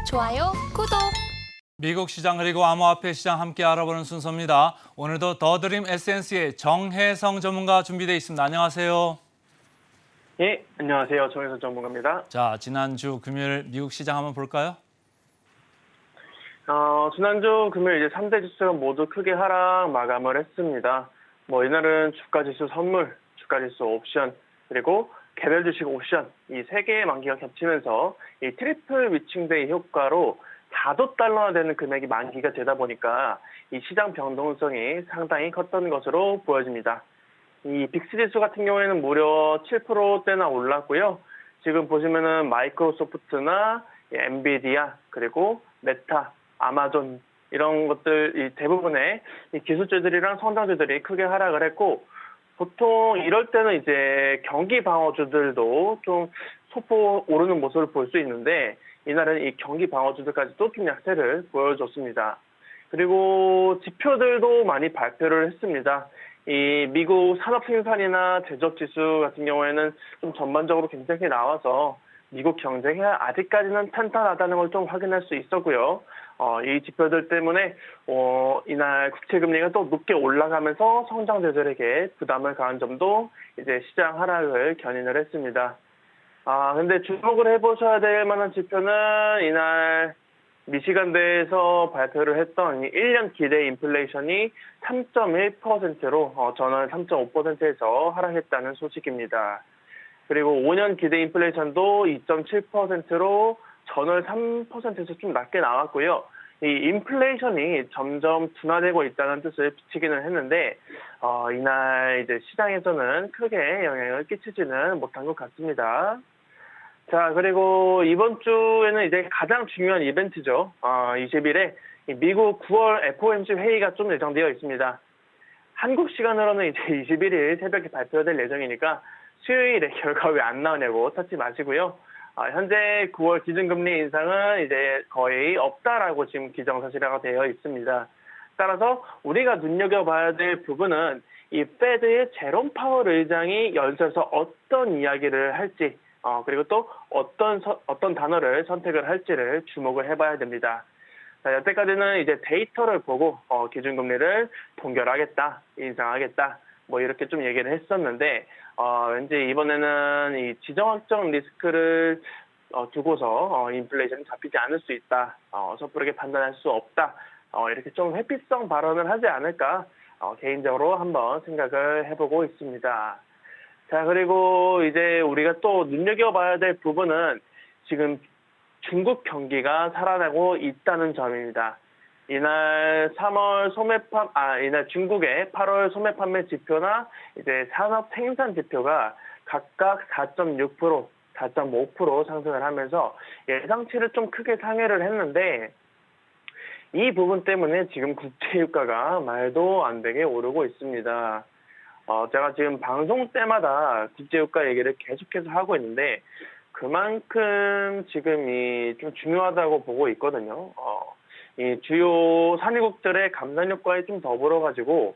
좋아요, 구독. 미국 시장 그리고 암호화폐 시장 함께 알아보는 순서입니다. 오늘도 더드림 에센스의 정혜성 전문가 준비되어 있습니다. 안녕하세요. 예, 안녕하세요. 정혜성 전문가입니다. 자, 지난주 금요일 미국 시장 한번 볼까요? 지난주 금요일 이제 3대 지수가 모두 크게 하락 마감을 했습니다. 이날은 주가지수 선물, 주가지수 옵션, 그리고 개별 주식 옵션 이 세 개의 만기가 겹치면서 이 트리플 위칭데이 효과로 4조 달러나 되는 금액이 만기가 되다 보니까 이 시장 변동성이 상당히 컸던 것으로 보여집니다. 이 빅스 지수 같은 경우에는 무려 7%대나 올랐고요. 지금 보시면은 마이크로소프트나 엔비디아 그리고 메타, 아마존 이런 것들 이 대부분의 이 기술주들이랑 성장주들이 크게 하락을 했고 보통 이럴 때는 이제 경기 방어주들도 좀 소폭 오르는 모습을 볼 수 있는데 이날은 이 경기 방어주들까지도 좀 약세를 보여줬습니다. 그리고 지표들도 많이 발표를 했습니다. 이 미국 산업 생산이나 제조업 지수 같은 경우에는 좀 전반적으로 괜찮게 나와서 미국 경쟁이 아직까지는 탄탄하다는 걸 좀 확인할 수 있었고요. 이 지표들 때문에 이날 국채금리가 또 높게 올라가면서 성장주들에게 부담을 가한 점도 이제 시장 하락을 견인을 했습니다. 근데 주목을 해보셔야 될 만한 지표는 이날 미시간대에서 발표를 했던 1년 기대 인플레이션이 3.1%로 전월 3.5%에서 하락했다는 소식입니다. 그리고 5년 기대 인플레이션도 2.7%로 전월 3%에서 좀 낮게 나왔고요. 이 인플레이션이 점점 둔화되고 있다는 뜻을 비치기는 했는데 이날 이제 시장에서는 크게 영향을 끼치지는 못한 것 같습니다. 자, 그리고 이번 주에는 이제 가장 중요한 이벤트죠. 20일에 미국 9월 FOMC 회의가 좀 예정되어 있습니다. 한국 시간으로는 이제 21일 새벽에 발표될 예정이니까 수요일에 결과 왜 안 나오냐고 찾지 마시고요. 현재 9월 기준금리 인상은 이제 거의 없다라고 지금 기정사실화가 되어 있습니다. 따라서 우리가 눈여겨봐야 될 부분은 이 페드의 제롬 파월 의장이 연설에서 어떤 이야기를 할지 그리고 또 어떤 단어를 선택을 할지를 주목을 해봐야 됩니다. 자, 여태까지는 이제 데이터를 보고 기준금리를 동결하겠다, 인상하겠다, 이렇게 좀 얘기를 했었는데 왠지 이번에는 이 지정학적 리스크를 두고서 인플레이션이 잡히지 않을 수 있다, 섣부르게 판단할 수 없다, 이렇게 좀 회피성 발언을 하지 않을까 개인적으로 한번 생각을 해보고 있습니다. 자, 그리고 이제 우리가 또 눈여겨봐야 될 부분은 지금 중국 경기가 살아나고 있다는 점입니다. 이날 이날 중국의 8월 소매 판매 지표나 이제 산업 생산 지표가 각각 4.6%, 4.5% 상승을 하면서 예상치를 좀 크게 상회를 했는데 이 부분 때문에 지금 국제유가가 말도 안 되게 오르고 있습니다. 제가 지금 방송 때마다 국제유가 얘기를 계속해서 하고 있는데 그만큼 지금 좀 중요하다고 보고 있거든요. 이 주요 산유국들의 감산 효과에 좀 더불어가지고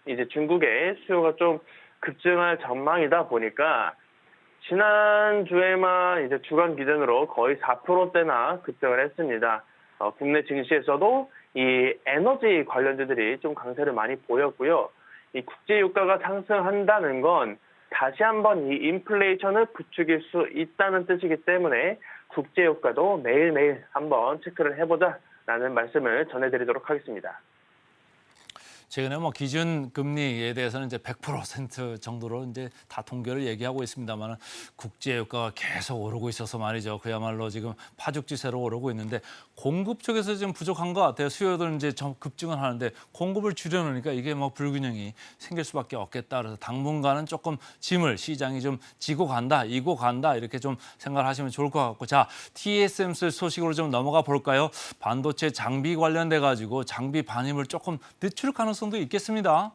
이제 중국의 수요가 좀 급증할 전망이다 보니까 지난주에만 이제 주간 기준으로 거의 4%대나 급등을 했습니다. 국내 증시에서도 이 에너지 관련주들이 좀 강세를 많이 보였고요. 이 국제유가가 상승한다는 건 다시 한번 이 인플레이션을 부추길 수 있다는 뜻이기 때문에 국제유가도 매일매일 한번 체크를 해보자라는 말씀을 전해드리도록 하겠습니다. 최근에 기준 금리에 대해서는 이제 100% 정도로 이제 다 통계를 얘기하고 있습니다만 국제 유가가 계속 오르고 있어서 말이죠. 그야말로 지금 파죽지세로 오르고 있는데 공급 쪽에서 좀 부족한 것 같아요. 수요도 이제 좀 급증을 하는데 공급을 줄여놓으니까 이게 불균형이 생길 수밖에 없겠다. 그래서 당분간은 조금 짐을 시장이 좀 지고 간다, 이고 간다 이렇게 좀 생각을 하시면 좋을 것 같고, 자, TSMC 소식으로 좀 넘어가 볼까요? 반도체 장비 관련돼 가지고 장비 반입을 조금 늦출 가능성도 있겠습니다.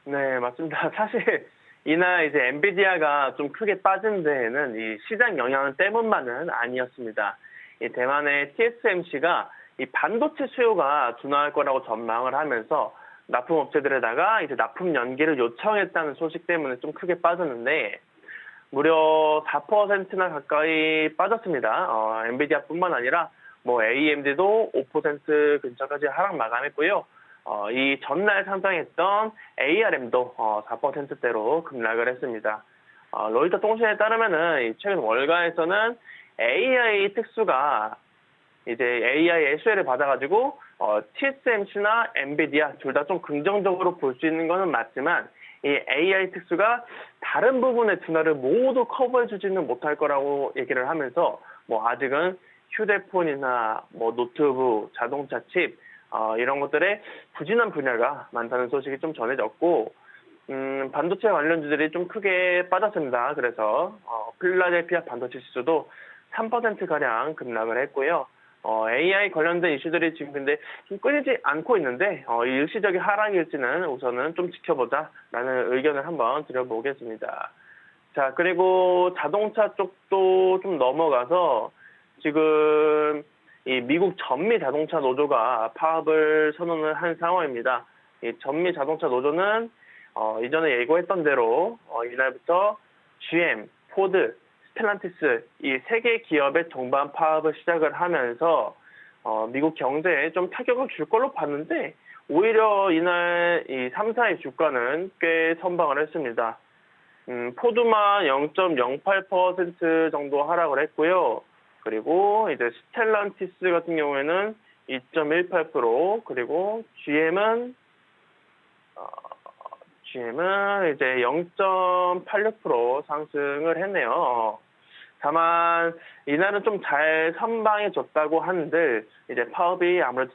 네, 맞습니다. 사실 이날 이제 엔비디아가 좀 크게 빠진 데에는 이 시장 영향 때문만은 아니었습니다. 이 대만의 TSMC가 이 반도체 수요가 둔화할 거라고 전망을 하면서 납품업체들에다가 이제 납품 연기를 요청했다는 소식 때문에 좀 크게 빠졌는데 무려 4%나 가까이 빠졌습니다. 엔비디아뿐만 아니라 뭐 AMD도 5% 근처까지 하락 마감했고요. 이 전날 상장했던 ARM도 4%대로 급락을 했습니다. 로이터 통신에 따르면은 최근 월가에서는 AI 특수가 이제 AI SL을 받아가지고 TSMC나 엔비디아 둘 다 좀 긍정적으로 볼 수 있는 것은 맞지만 이 AI 특수가 다른 부분의 둔화를 모두 커버해주지는 못할 거라고 얘기를 하면서 뭐 아직은 휴대폰이나 뭐 노트북, 자동차 칩 이런 것들의 부진한 분야가 많다는 소식이 좀 전해졌고 반도체 관련주들이 좀 크게 빠졌습니다. 그래서 필라델피아 반도체 지수도 3%가량 급락을 했고요. AI 관련된 이슈들이 지금 근데 좀 끊이지 않고 있는데 일시적인 하락일지는 우선은 좀 지켜보자라는 의견을 한번 드려보겠습니다. 자, 그리고 자동차 쪽도 좀 넘어가서 지금 이 미국 전미 자동차 노조가 파업을 선언을 한 상황입니다. 이 전미 자동차 노조는 이전에 예고했던 대로 이날부터 GM, 포드, 스텔란티스 이 세 개 기업의 동반 파업을 시작을 하면서 미국 경제에 좀 타격을 줄 걸로 봤는데 오히려 이날 이 3사의 주가는 꽤 선방을 했습니다. 포드만 0.08% 정도 하락을 했고요. 그리고 이제 스텔란티스 같은 경우에는 2.18% 그리고 GM은 이제 0.86% 상승을 했네요. 다만 이날은 좀 잘 선방해줬다고 한들 이제 파업이 아무래도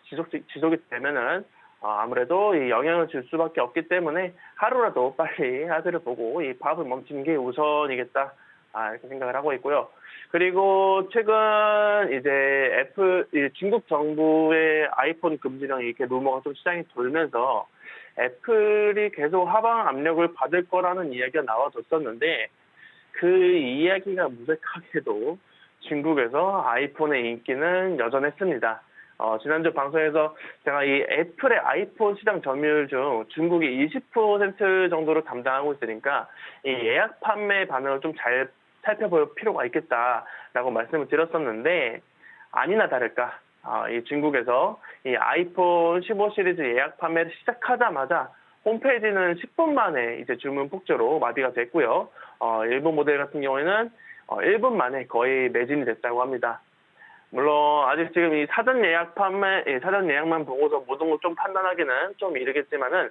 지속이 되면은 아무래도 이 영향을 줄 수밖에 없기 때문에 하루라도 빨리 하드를 보고 이 파업을 멈추는 게 우선이겠다 이렇게 생각을 하고 있고요. 그리고 최근 이제 중국 정부의 아이폰 금지령 이렇게 루머가 좀 시장에 돌면서 애플이 계속 하방 압력을 받을 거라는 이야기가 나와줬었는데 그 이야기가 무색하게도 중국에서 아이폰의 인기는 여전했습니다. 지난주 방송에서 제가 이 애플의 아이폰 시장 점유율 중 중국이 20% 정도로 담당하고 있으니까 이 예약 판매 반응을 좀 잘 살펴볼 필요가 있겠다라고 말씀을 드렸었는데 아니나 다를까 이 중국에서 이 아이폰 15 시리즈 예약 판매를 시작하자마자 홈페이지는 10분 만에 이제 주문 폭주로 마비가 됐고요. 일본 모델 같은 경우에는 1분 만에 거의 매진이 됐다고 합니다. 물론 아직 지금 이 사전 예약만 보고서 모든 걸 좀 판단하기는 좀 이르겠지만은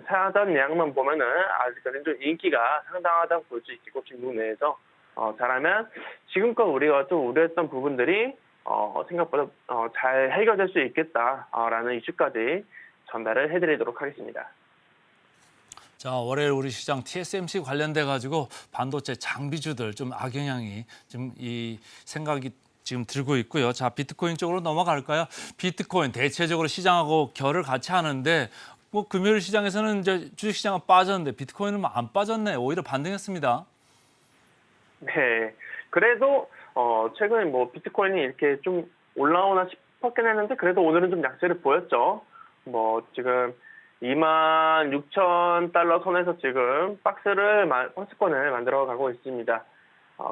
사전 예약만 보면은 아직까지는 좀 인기가 상당하다고 볼 수 있겠고 중국 내에서 잘하면 지금껏 우리가 좀 우려했던 부분들이 생각보다 잘 해결될 수 있겠다라는 이슈까지 전달을 해드리도록 하겠습니다. 자, 월요일 우리 시장 TSMC 관련돼 가지고 반도체 장비주들 좀 악영향이 지금 이 생각이 지금 들고 있고요. 자, 비트코인 쪽으로 넘어갈까요? 비트코인 대체적으로 시장하고 결을 같이 하는데 뭐 금요일 시장에서는 이제 주식 시장은 빠졌는데 비트코인은 뭐 안 빠졌네. 오히려 반등했습니다. 네. 그래도 최근에 뭐 비트코인이 이렇게 좀 올라오나 싶었긴 했는데 그래도 오늘은 좀 약세를 보였죠. 뭐 지금 26,000달러 선에서 지금 박스권을 만들어 가고 있습니다.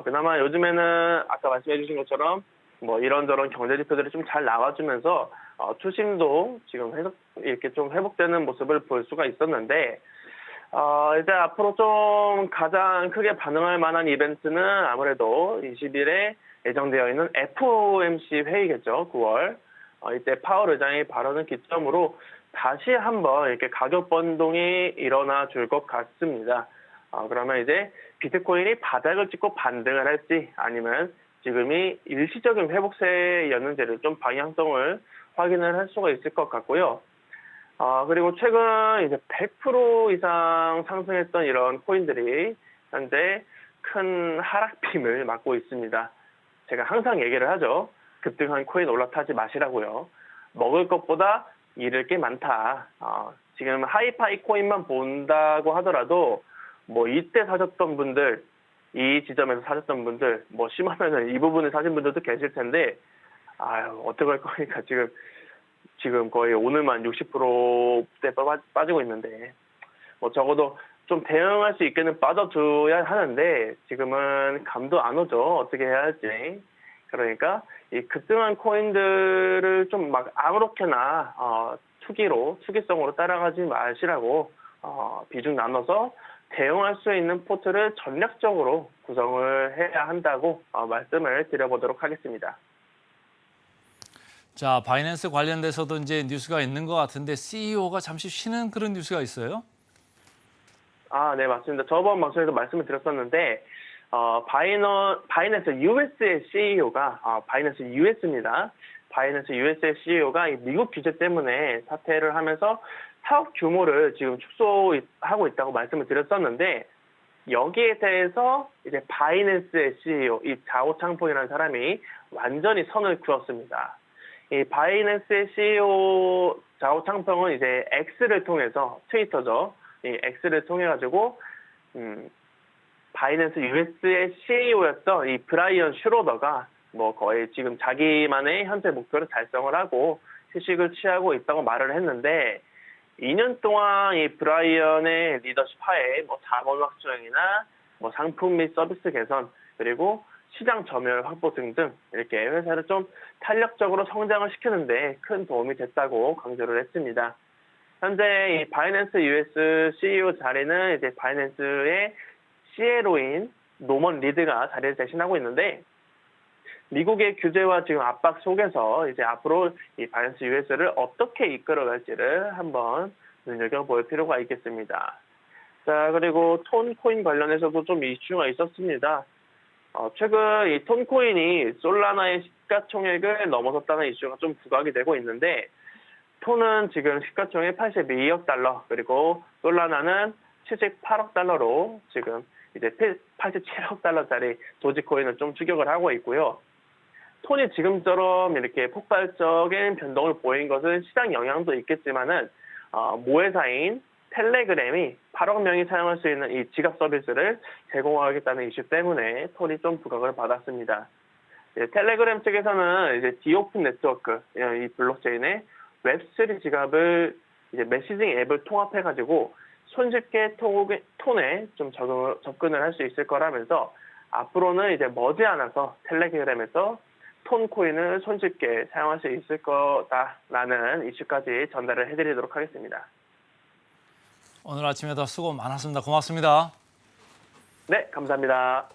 그나마 요즘에는 아까 말씀해 주신 것처럼 뭐 이런저런 경제 지표들이 좀 잘 나와주면서 투심도 지금 이렇게 좀 회복되는 모습을 볼 수가 있었는데 이제 앞으로 좀 가장 크게 반응할 만한 이벤트는 아무래도 20일에 예정되어 있는 FOMC 회의겠죠. 9월. 이때 파월 의장의 발언을 기점으로 다시 한번 이렇게 가격 변동이 일어나 줄 것 같습니다. 그러면 이제 비트코인이 바닥을 찍고 반등을 할지 아니면 지금이 일시적인 회복세였는지를 좀 방향성을 확인을 할 수가 있을 것 같고요. 그리고 최근 이제 100% 이상 상승했던 이런 코인들이 현재 큰 하락빔을 맞고 있습니다. 제가 항상 얘기를 하죠. 급등한 코인 올라타지 마시라고요. 먹을 것보다 잃을 게 많다. 지금 하이파이 코인만 본다고 하더라도 뭐 이때 사셨던 분들, 이 지점에서 사셨던 분들, 뭐 심하면은 이 부분을 사신 분들도 계실 텐데, 어떡할 거니까 지금 거의 오늘만 60%대 빠지고 있는데, 뭐 적어도 좀 대응할 수 있게는 빠져줘야 하는데 지금은 감도 안 오죠. 어떻게 해야 할지. 그러니까 이 급등한 코인들을 좀 막 아무렇게나 투기성으로 따라가지 마시라고 비중 나눠서 대응할 수 있는 포트를 전략적으로 구성을 해야 한다고 말씀을 드려보도록 하겠습니다. 자, 바이낸스 관련돼서도 이제 뉴스가 있는 것 같은데 CEO가 잠시 쉬는 그런 뉴스가 있어요? 네, 맞습니다. 저번 방송에서 말씀을 드렸었는데, 바이낸스 US의 CEO가, 바이낸스 US입니다. 바이낸스 US의 CEO가 미국 규제 때문에 사퇴를 하면서 사업 규모를 지금 축소하고 있다고 말씀을 드렸었는데, 여기에 대해서 이제 바이낸스의 CEO, 이 자오 창펑이라는 사람이 완전히 선을 그었습니다. 이 바이낸스의 CEO 자오 창펑은 이제 X를 통해서 트위터죠. 이 X를 통해 가지고 바이낸스 US의 CEO였던 이 브라이언 슈로더가 뭐 거의 지금 자기만의 현재 목표를 달성을 하고 휴식을 취하고 있다고 말을 했는데 2년 동안 이 브라이언의 리더십 하에 뭐 자본 확충이나 뭐 상품 및 서비스 개선 그리고 시장 점유율 확보 등등 이렇게 회사를 좀 탄력적으로 성장을 시키는데 큰 도움이 됐다고 강조를 했습니다. 현재 이 바이낸스 US CEO 자리는 이제 바이낸스의 CLO인 노먼 리드가 자리를 대신하고 있는데 미국의 규제와 지금 압박 속에서 이제 앞으로 이 바이낸스 US를 어떻게 이끌어갈지를 한번 눈여겨볼 필요가 있겠습니다. 자, 그리고 톤코인 관련해서도 좀 이슈가 있었습니다. 최근 이 톤코인이 솔라나의 시가총액을 넘어섰다는 이슈가 좀 부각이 되고 있는데 톤은 지금 시가총액 82억 달러 그리고 솔라나는 78억 달러로 지금 이제 87억 달러짜리 도지코인을 좀 추격을 하고 있고요. 톤이 지금처럼 이렇게 폭발적인 변동을 보인 것은 시장 영향도 있겠지만은 모회사인 텔레그램이 8억 명이 사용할 수 있는 이 지갑 서비스를 제공하겠다는 이슈 때문에 톤이 좀 부각을 받았습니다. 텔레그램 측에서는 이제 디오픈 네트워크 이 블록체인의 웹3 지갑을 이제 메시징 앱을 통합해가지고 손쉽게 톤에 좀 접근을 할 수 있을 거라면서 앞으로는 이제 머지않아서 텔레그램에서 톤 코인을 손쉽게 사용할 수 있을 거다라는 이슈까지 전달을 해드리도록 하겠습니다. 오늘 아침에도 수고 많았습니다. 고맙습니다. 네, 감사합니다.